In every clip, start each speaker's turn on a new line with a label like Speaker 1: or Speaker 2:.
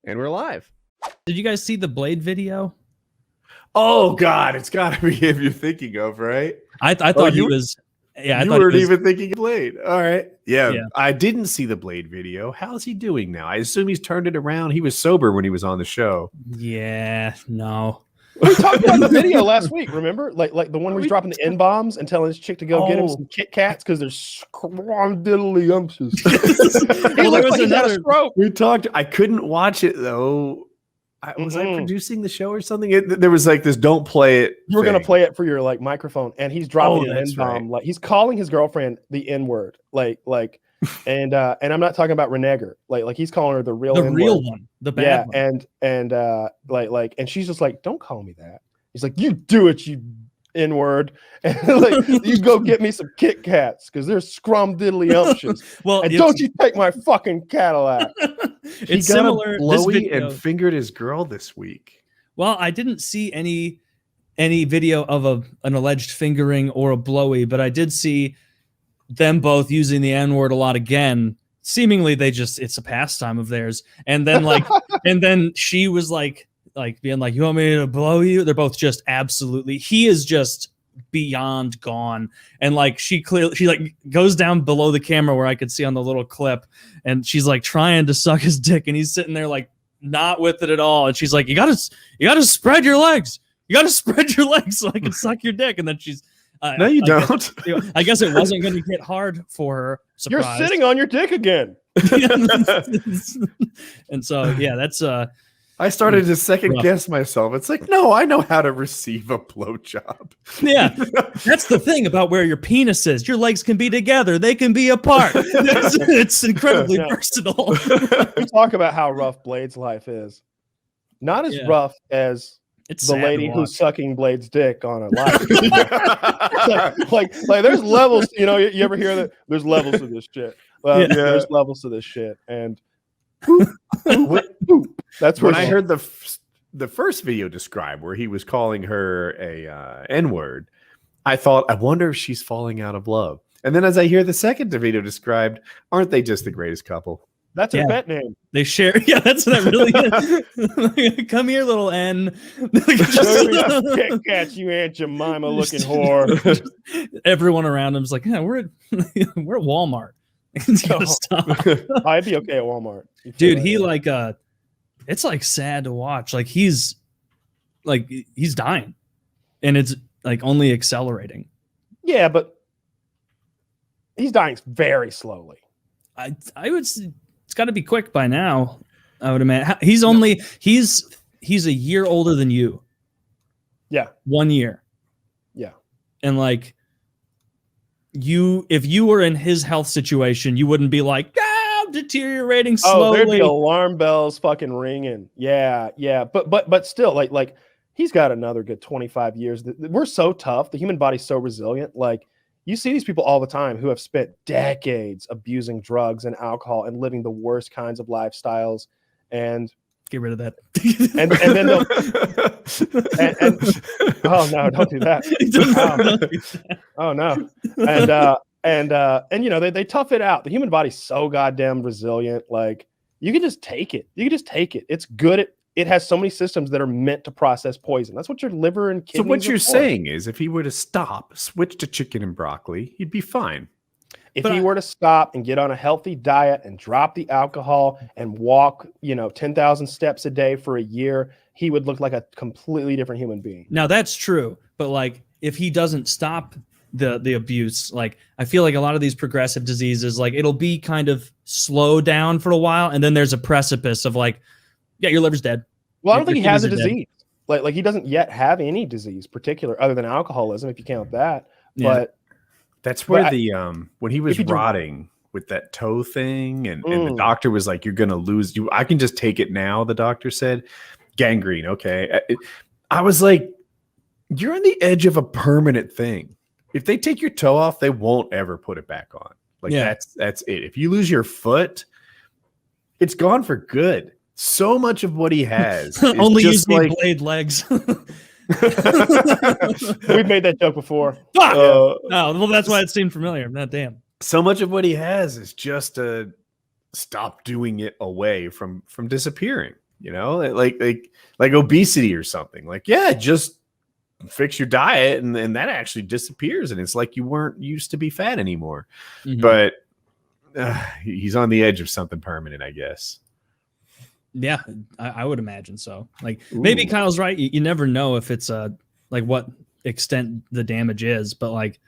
Speaker 1: And we're live.
Speaker 2: Did you guys see the Blade video?
Speaker 1: Oh God, it's got to be him you're thinking of, right?
Speaker 2: I thought he was. Yeah,
Speaker 1: you weren't even thinking of Blade. All right, yeah, I didn't see the Blade video. How's he doing now? I assume he's turned it around. He was sober when he was on the show.
Speaker 2: Yeah, no.
Speaker 3: We talked about the video last week. Remember, like the one where he's dropping the N-bombs and telling his chick to go get him some Kit Kats because they're scrumdiddly-umptious.
Speaker 2: Well, there was another
Speaker 3: stroke.
Speaker 1: We talked. I couldn't watch it though. Was I producing the show or something? There was like this "don't play it."
Speaker 3: You were gonna play it for your like microphone, and he's dropping an N-bomb.
Speaker 1: Right.
Speaker 3: Like he's calling his girlfriend the N-word. And I'm not talking about Renegger. Like he's calling her the real
Speaker 2: one, the bad one.
Speaker 3: And she's just like, don't call me that. He's like, you do it, you N-word, and like you go get me some Kit Kats because they're scrumdiddly-umptious.
Speaker 2: Well,
Speaker 3: and don't you take my fucking Cadillac.
Speaker 2: It's similar.
Speaker 1: Blowy and fingered his girl this week.
Speaker 2: Well, I didn't see any video of an alleged fingering or a blowy, but I did see them both using the N-word a lot again. Seemingly it's a pastime of theirs. And then and then she was like being like, you want me to blow you? They're both just absolutely, he is just beyond gone. And like she like goes down below the camera where I could see on the little clip, and she's like trying to suck his dick, and he's sitting there like not with it at all. And she's like, you gotta spread your legs. You gotta spread your legs so I can suck your dick. And then she's
Speaker 1: no, you don't.
Speaker 2: I guess it wasn't going to get hard for her. Surprise.
Speaker 3: You're sitting on your dick again.
Speaker 2: And so, yeah, that's
Speaker 1: I started to second guess myself. It's like, no, I know how to receive a blowjob.
Speaker 2: Yeah, that's the thing about where your penis is. Your legs can be together. They can be apart. It's incredibly versatile.
Speaker 3: We talk about how rough Blade's life is. Not as rough as
Speaker 2: it's
Speaker 3: the lady who's sucking Blade's dick on a live. like there's levels, you ever hear that there's levels to this shit. There's levels to this shit. And that's where
Speaker 1: when I heard the first video described where he was calling her a N-word, I thought, I wonder if she's falling out of love. And then as I hear the second video described, aren't they just the greatest couple?
Speaker 3: That's a pet name.
Speaker 2: They share. Yeah, that's what that really is. Come here, little N.
Speaker 3: Kit Kats, you Aunt Jemima looking whore.
Speaker 2: Everyone around him's like, yeah, we're at Walmart. Stop.
Speaker 3: I'd be okay at Walmart.
Speaker 2: Dude, he it's like sad to watch. Like he's dying, and it's like only accelerating.
Speaker 3: Yeah, but he's dying very slowly.
Speaker 2: I would. It's got to be quick by now. I would imagine. He's a year older than you.
Speaker 3: Yeah,
Speaker 2: 1 year.
Speaker 3: Yeah,
Speaker 2: and like if you were in his health situation, you wouldn't be like, I'm deteriorating slowly.
Speaker 3: Oh, there'd be alarm bells fucking ringing. Yeah. But still, like he's got another good 25 years. We're so tough. The human body's so resilient. Like you see these people all the time who have spent decades abusing drugs and alcohol and living the worst kinds of lifestyles. And
Speaker 2: get rid of that.
Speaker 3: and then they'll oh no, don't do that. Oh no. And they tough it out. The human body's so goddamn resilient. Like you can just take it. It's good it has so many systems that are meant to process poison. That's what your liver and kidneys.
Speaker 1: So what you're saying is if he were to stop, switch to chicken and broccoli, he'd be fine.
Speaker 3: If he were to stop and get on a healthy diet and drop the alcohol and walk, 10,000 steps a day for a year, he would look like a completely different human being.
Speaker 2: Now that's true. But like, if he doesn't stop the abuse, like I feel like a lot of these progressive diseases, like it'll be kind of slow down for a while. And then there's a precipice of like, yeah, your liver's dead.
Speaker 3: Well, I don't think he has a disease. Like he doesn't yet have any disease particular other than alcoholism, if you count that. Yeah. But
Speaker 1: that's where when he was rotting with that toe thing and the doctor was like, you're going to lose you. I can just take it now. The doctor said gangrene. Okay. I was like, you're on the edge of a permanent thing. If they take your toe off, they won't ever put it back on. Like that's it. If you lose your foot, it's gone for good. So much of what he has is
Speaker 2: only
Speaker 1: just
Speaker 2: use blade legs.
Speaker 3: We've made that joke before.
Speaker 2: Well, that's why it seemed familiar. Not damn.
Speaker 1: So much of what he has is just to stop doing it away from disappearing. you know, like obesity or something. Like, yeah, just fix your diet and that actually disappears. And it's like you weren't used to be fat anymore. But he's on the edge of something permanent, I guess.
Speaker 2: Yeah, I would imagine so. Like, maybe Kyle's right. You never know if it's like what extent the damage is, but like,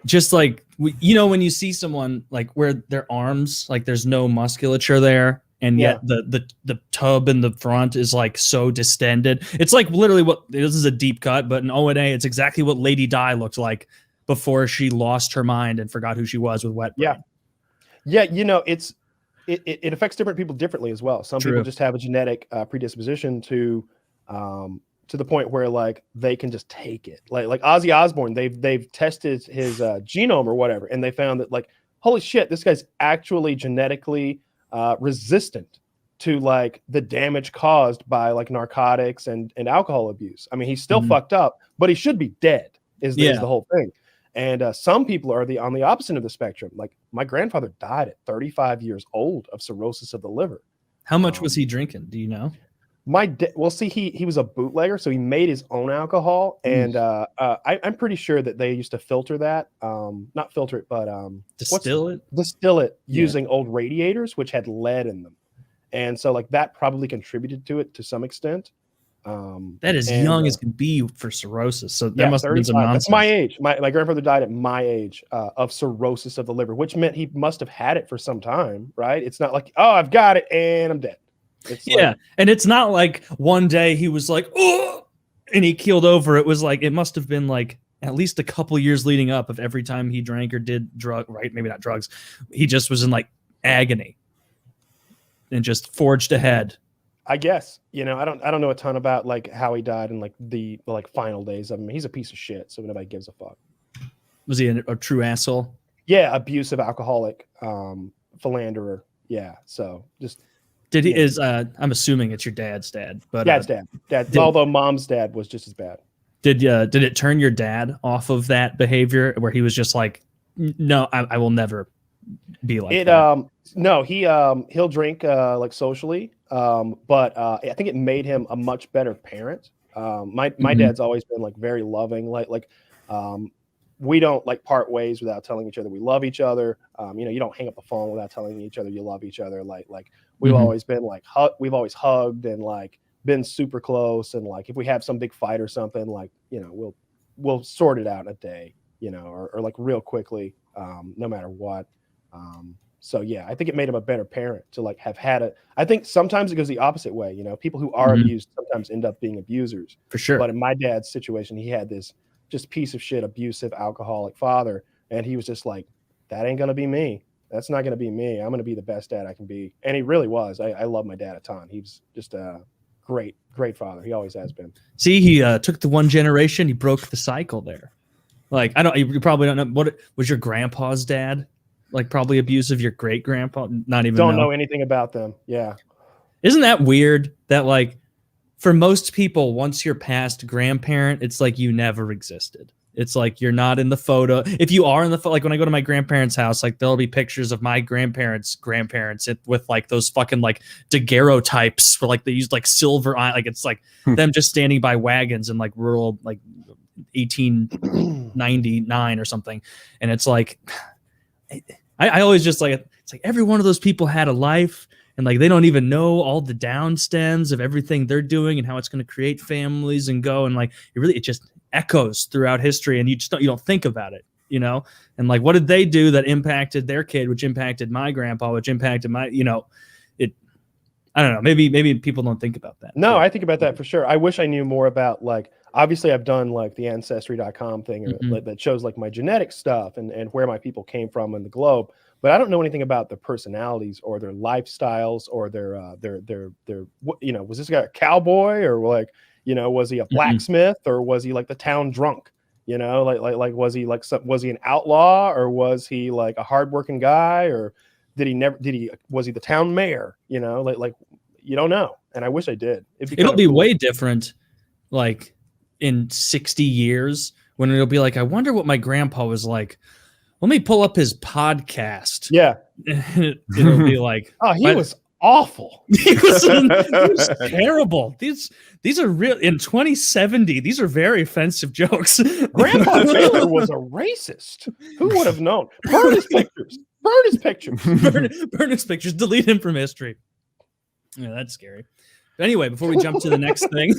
Speaker 2: just like, you know, when you see someone like where their arms, like there's no musculature there, and yet the tub in the front is like so distended. It's like literally this is a deep cut, but in O&A, it's exactly what Lady Di looked like before she lost her mind and forgot who she was with wet brain.
Speaker 3: Yeah, you know, it affects different people differently as well. Some people just have a genetic predisposition to the point where like they can just take it. Like Ozzy Osbourne, they've tested his genome or whatever, and they found that like, holy shit, this guy's actually genetically resistant to like the damage caused by like narcotics and alcohol abuse. I mean, he's still fucked up, but he should be dead is the whole thing. And some people are on the opposite of the spectrum. Like my grandfather died at 35 years old of cirrhosis of the liver.
Speaker 2: How much was he drinking? Do you know?
Speaker 3: Well, see, he was a bootlegger, so he made his own alcohol, and I'm pretty sure that they used to filter that, not filter it, but distill it using old radiators, which had lead in them, and so like that probably contributed to it to some extent.
Speaker 2: That is young as can be for cirrhosis. So there must have been some nonsense.
Speaker 3: That's my age. My grandfather died at my age of cirrhosis of the liver, which meant he must have had it for some time, right? It's not like, oh, I've got it and I'm dead. It's
Speaker 2: and it's not like one day he was like, oh, and he keeled over. It was like, it must have been like at least a couple years leading up of every time he drank or did maybe not drugs. He just was in like agony and just forged ahead.
Speaker 3: I guess, you know, I don't know a ton about like how he died in like the like final days of him. He's a piece of shit, so nobody gives a fuck.
Speaker 2: Was he a true asshole?
Speaker 3: Yeah, abusive, alcoholic, philanderer. Yeah, so just
Speaker 2: did he I'm assuming it's your dad's dad, but
Speaker 3: dad's dad. Although mom's dad was just as bad.
Speaker 2: Did it turn your dad off of that behavior where he was just like, no, I will never be like that?
Speaker 3: No, he'll drink like socially. But I think it made him a much better parent. My dad's always been like very loving, like we don't like part ways without telling each other we love each other. You know, you don't hang up the phone without telling each other you love each other. Like we've always been like we've always hugged and like been super close. And like if we have some big fight or something, like, you know, we'll sort it out in a day, you know, or like real quickly, no matter what. So yeah, I think it made him a better parent to like have had it. I think sometimes it goes the opposite way. You know, people who are abused sometimes end up being abusers. For sure. But in my dad's situation, he had this just piece of shit, abusive, alcoholic father. And he was just like, that ain't going to be me. That's not going to be me. I'm going to be the best dad I can be. And he really was. I love my dad a ton. He was just a great father. He always has been.
Speaker 2: See, he took the one generation. He broke the cycle there. Like, you probably don't know. What was your grandpa's dad? Like probably abusive. Your great grandpa, not even
Speaker 3: don't know anything about them. Yeah.
Speaker 2: Isn't that weird that like for most people, once you're past grandparent, it's like you never existed. It's like you're not in the photo. If you are in the photo, like when I go to my grandparents' house, like there'll be pictures of my grandparents with like those fucking like daguerreotypes where like they used like silver eye, like it's like them just standing by wagons in like rural like 1899 or something, and it's like. I always just like, it's like every one of those people had a life and like they don't even know all the down stems of everything they're doing and how it's going to create families and go, and like it just echoes throughout history and you don't think about it, you know? And like what did they do that impacted their kid, which impacted my grandpa, which impacted my, you know, I don't know, maybe people don't think about that.
Speaker 3: No, I think about that for sure. I wish I knew more about like, obviously I've done like the ancestry.com thing that shows like my genetic stuff and where my people came from in the globe, but I don't know anything about their personalities or their lifestyles or their you know, was this guy a cowboy or like, you know, was he a blacksmith or was he like the town drunk, you know, like was he an outlaw or was he like a hardworking guy or was he the town mayor, you know, like you don't know. And I wish I did.
Speaker 2: It'll be cool. Way different. Like in 60 years when it'll be like, I wonder what my grandpa was like. Let me pull up his podcast.
Speaker 3: Yeah.
Speaker 2: It'll be like,
Speaker 3: oh, he was awful.
Speaker 2: He was terrible. These are real. In 2070, these are very offensive jokes.
Speaker 3: Grandpa Taylor was a racist. Who would have known? Burn his pictures. Burn his pictures.
Speaker 2: Burn his pictures. Delete him from history. Yeah, that's scary. But anyway, before we jump to the next thing,